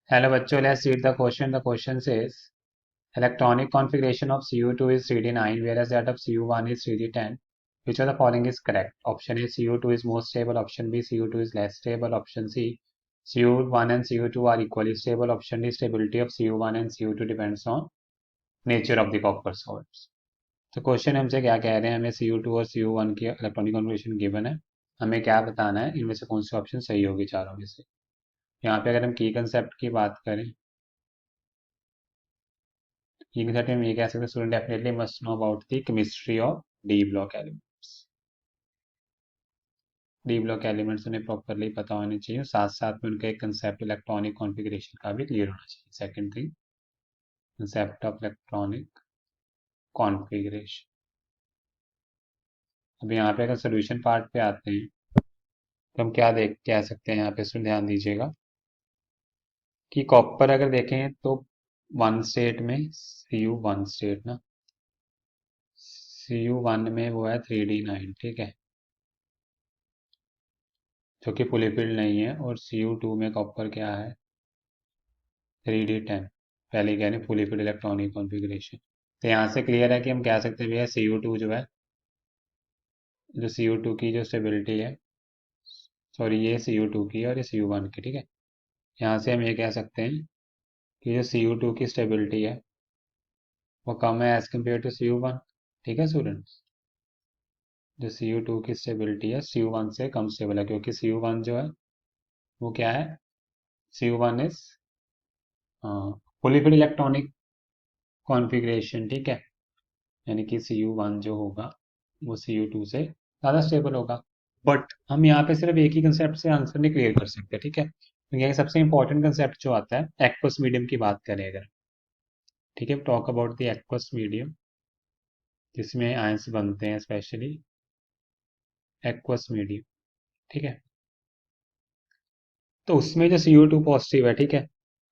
Hello bachcho, let's read the question. The question says electronic configuration of Cu2 is 3d9 whereas that of Cu1 is 3d10. Which of the following is correct? Option A, Cu2 is more stable. Option B, Cu2 is less stable. Option C, Cu1 and Cu2 are equally stable. Option D, stability of Cu1 and Cu2 depends on nature of the copper salts. तो question हमसे क्या कह रहे हैं, हमें Cu2 और Cu1 की electronic configuration given है, हमें क्या बताना है इनमें से कौन सी ऑप्शन सही होगी चारों में से। यहाँ पे अगर हम की कंसेप्ट की बात करें, की कंसेप्ट में ये कह सकते हैं student definitely must know about the chemistry of D block elements. D block elements उन्हें प्रॉपरली पता होने चाहिए, साथ साथ में उनका एक कंसेप्ट इलेक्ट्रॉनिक कॉन्फ़िगरेशन का भी क्लियर होना चाहिए। Second thing, concept of electronic configuration. अब यहाँ पे अगर सोल्यूशन पार्ट पे आते हैं तो हम क्या देख कह सकते हैं, यहाँ पे सुन ध्यान दीजिएगा कि कॉपर अगर देखें तो वन स्टेट में Cu1 स्टेट ना, Cu1 में वो है 3d9, ठीक है, जो कि फुली फिल्ड नहीं है, और Cu2 में कॉपर क्या है 3d10। पहले कह रहे हैं फुली फिल्ड इलेक्ट्रॉनिक कॉन्फ़िगरेशन। तो यहाँ से क्लियर है कि हम कह सकते हैं भैया Cu2 जो है, जो Cu2 की जो स्टेबिलिटी है, सॉरी ये Cu2 की और ये Cu1 की, ठीक है। यहाँ से हम ये कह सकते हैं कि जो Cu2 की स्टेबिलिटी है वो कम है एज कम्पेयर टू Cu1, ठीक है स्टूडेंट्स। जो Cu2 की स्टेबिलिटी है Cu1 से कम स्टेबल है, क्योंकि Cu1 जो है वो क्या है, Cu1 is fully filled electronic configuration, ठीक है। यानी कि Cu1 जो होगा वो Cu2 से ज़्यादा स्टेबल होगा। बट हम यहाँ पे सिर्फ एक ही कंसेप्ट से आंसर नहीं क्लियर कर सकते, ठीक है। तो यहाँ सबसे इंपॉर्टेंट कंसेप्ट जो आता है एक्वस मीडियम की बात करें अगर, ठीक है, talk about the aqueous medium जिसमें आयंस बनते हैं, स्पेशली एक्वस मीडियम, ठीक है। तो उसमें जो Cu2 पॉजिटिव है, ठीक है,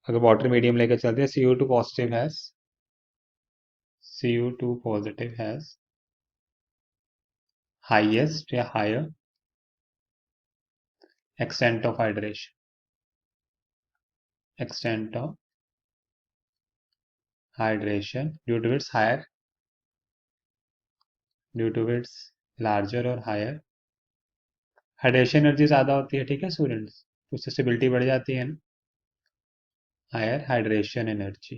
अगर वाटर मीडियम लेकर चलते हैं, Cu2 पॉजिटिव हैज हाईएस्ट या higher extent of hydration, extent of hydration due to its larger और higher हाइड्रेशन एनर्जी ज़्यादा होती है, ठीक है स्टूडेंट्स, उससे स्टेबिलिटी बढ़ जाती है ना, हायर हाइड्रेशन एनर्जी,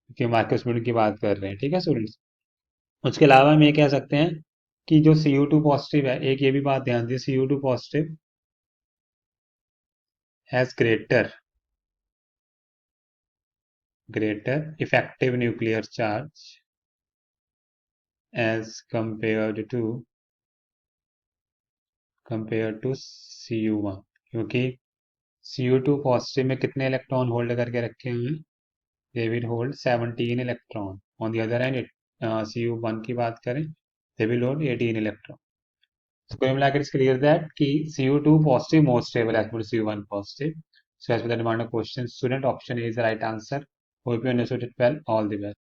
क्योंकि मार्कस मीडियम की बात कर रहे हैं, ठीक है स्टूडेंट्स। उसके अलावा हम ये कह सकते हैं कि जो Cu2 पॉजिटिव है, एक ये भी बात ध्यान दी, Cu2 positive has greater effective nuclear charge as compared to Cu1, क्योंकि Cu2 पॉजिटिव में कितने इलेक्ट्रॉन होल्ड करके रखे हुए हैं, they will hold 17 electron. On the other hand Cu1 की बात करें, they will hold 18 electron. So कुल मिलाकर इट्स क्लियर दैट कि Cu2 positive more stable as per Cu1 positive. So as per the demand of question, student option A is the right answer. Hope you understood it well. All the best.